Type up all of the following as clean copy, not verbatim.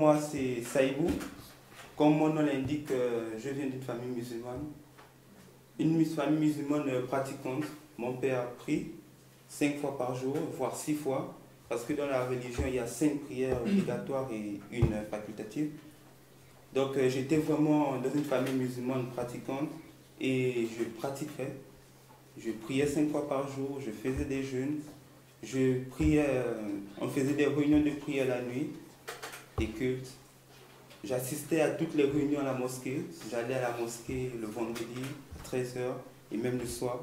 Moi, c'est Saïbou. Comme mon nom l'indique, je viens d'une famille musulmane. Une famille musulmane pratiquante. Mon père prie 5 fois par jour, voire 6 fois. Parce que dans la religion, il y a 5 prières obligatoires et une facultative. Donc j'étais vraiment dans une famille musulmane pratiquante et je pratiquais. Je priais 5 fois par jour, je faisais des jeûnes. Je priais, on faisait des réunions de prière la nuit, des cultes. J'assistais à toutes les réunions à la mosquée. J'allais à la mosquée le vendredi, à 13 h et même le soir.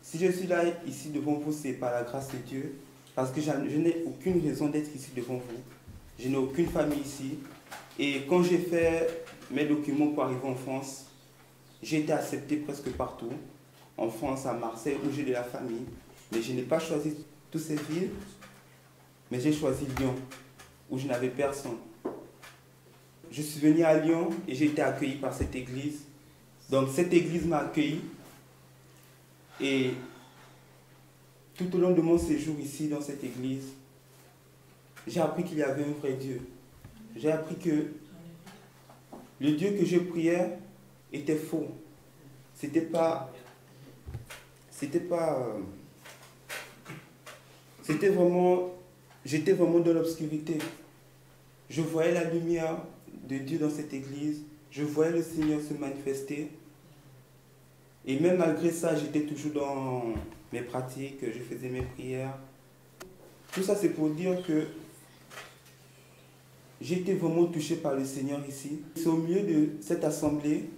Si je suis là, ici devant vous, c'est par la grâce de Dieu. Parce que je n'ai aucune raison d'être ici devant vous. Je n'ai aucune famille ici. Et quand j'ai fait mes documents pour arriver en France, j'ai été accepté presque partout. En France, à Marseille, où j'ai de la famille. Mais je n'ai pas choisi toutes ces villes. Mais j'ai choisi Lyon, où je n'avais personne. Je suis venu à Lyon et j'ai été accueilli par cette église. Donc cette église m'a accueilli. Et tout au long de mon séjour ici dans cette église, j'ai appris qu'il y avait un vrai Dieu. J'ai appris que le Dieu que je priais était faux. C'était vraiment, j'étais vraiment dans l'obscurité. Je voyais la lumière de Dieu dans cette église. Je voyais le Seigneur se manifester. Et même malgré ça, j'étais toujours dans mes pratiques, je faisais mes prières. Tout ça, c'est pour dire que j'ai été vraiment touché par le Seigneur ici. C'est au milieu de cette assemblée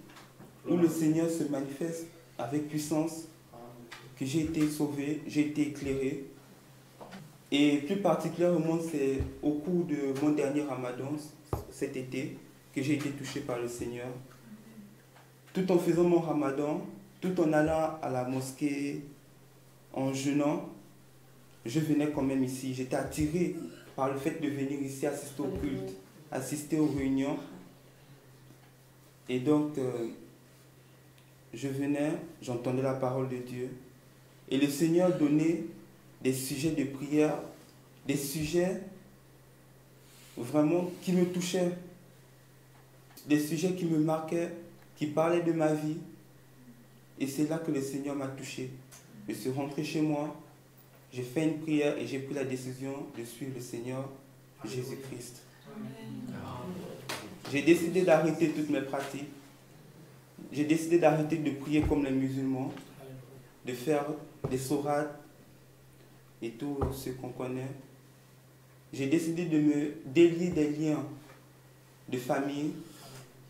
où le Seigneur se manifeste avec puissance que j'ai été sauvé, j'ai été éclairé. Et plus particulièrement, c'est au cours de mon dernier Ramadan, cet été, que j'ai été touché par le Seigneur. Tout en faisant mon Ramadan, tout en allant à la mosquée, en jeûnant, je venais quand même ici. J'étais attiré par le fait de venir ici assister au culte, assister aux réunions. Et donc, je venais, j'entendais la parole de Dieu. Et le Seigneur donnait des sujets de prière, des sujets vraiment qui me touchaient, des sujets qui me marquaient, qui parlaient de ma vie. Et c'est là que le Seigneur m'a touché. Je suis rentré chez moi, j'ai fait une prière et j'ai pris la décision de suivre le Seigneur Jésus-Christ. J'ai décidé d'arrêter toutes mes pratiques. J'ai décidé d'arrêter de prier comme les musulmans, de faire des sourates et tout ce qu'on connaît. J'ai décidé de me délier des liens de famille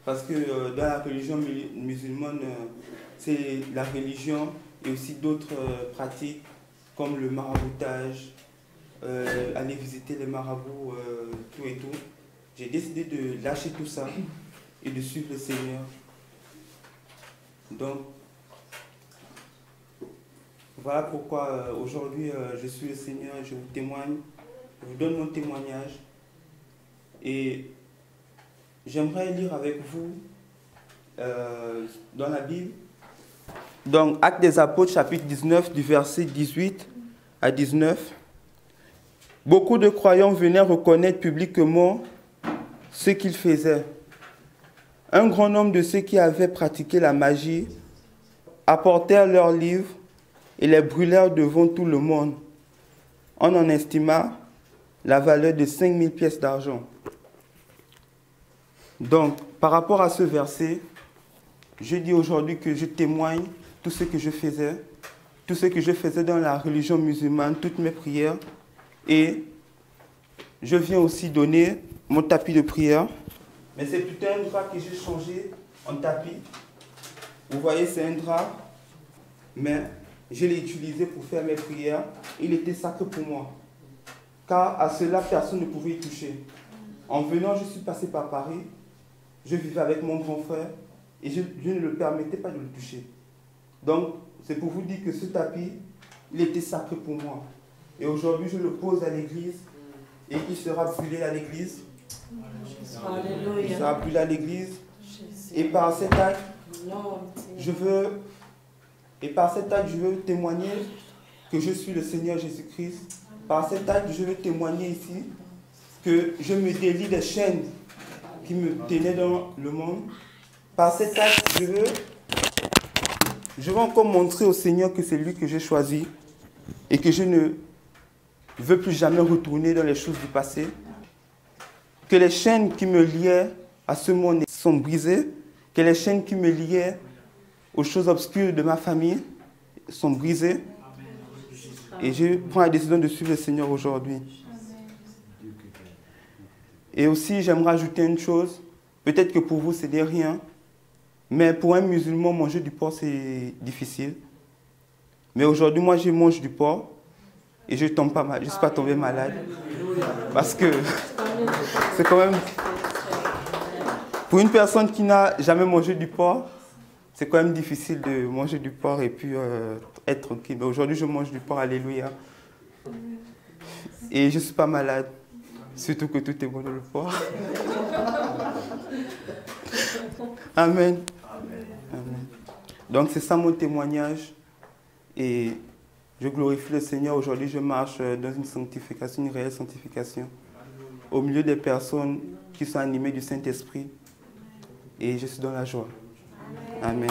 parce que dans la religion musulmane, c'est la religion et aussi d'autres pratiques comme le maraboutage, aller visiter les marabouts, tout et tout. J'ai décidé de lâcher tout ça et de suivre le Seigneur. Donc, voilà pourquoi aujourd'hui je suis le Seigneur, je vous témoigne, je vous donne mon témoignage. Et j'aimerais lire avec vous dans la Bible. Donc, Actes des Apôtres, chapitre 19, du verset 18 à 19. Beaucoup de croyants venaient reconnaître publiquement ce qu'ils faisaient. Un grand nombre de ceux qui avaient pratiqué la magie apportèrent leurs livres et les brûlèrent devant tout le monde. On en estima la valeur de 5000 pièces d'argent. Donc, par rapport à ce verset, je dis aujourd'hui que je témoigne tout ce que je faisais dans la religion musulmane, toutes mes prières. Et je viens aussi donner mon tapis de prière. Mais c'est plutôt un drap que j'ai changé en tapis. Vous voyez, c'est un drap, mais je l'ai utilisé pour faire mes prières. Il était sacré pour moi. Car à cela, personne ne pouvait y toucher. En venant, je suis passé par Paris. Je vivais avec mon grand frère et je ne le permettais pas de le toucher. Donc, c'est pour vous dire que ce tapis, il était sacré pour moi. Et aujourd'hui, je le pose à l'église et il sera brûlé à l'église. Il sera brûlé à l'église. Et par cet acte, je veux témoigner que je suis le Seigneur Jésus-Christ. Par cet acte, je veux témoigner ici que je me délie des chaînes qui me tenaient dans le monde. Par cet acte, je veux encore montrer au Seigneur que c'est lui que j'ai choisi et que je ne veux plus jamais retourner dans les choses du passé. Que les chaînes qui me liaient à ce monde sont brisées, que les chaînes qui me liaient aux choses obscures de ma famille sont brisées. Et je prends la décision de suivre le Seigneur aujourd'hui. Et aussi, j'aimerais ajouter une chose. Peut-être que pour vous, ce n'est rien. Mais pour un musulman, manger du porc, c'est difficile. Mais aujourd'hui, moi, je mange du porc. Et je ne suis pas tombé malade. Parce que c'est quand même... Pour une personne qui n'a jamais mangé du porc, c'est quand même difficile de manger du porc et puis être tranquille. Mais aujourd'hui, je mange du porc, alléluia. Et je ne suis pas malade. Surtout que tout est bon dans le porc. Amen. Amen. Donc c'est ça mon témoignage. Et je glorifie le Seigneur. Aujourd'hui, je marche dans une sanctification, une réelle sanctification. Au milieu des personnes qui sont animées du Saint-Esprit. Et je suis dans la joie. Amen.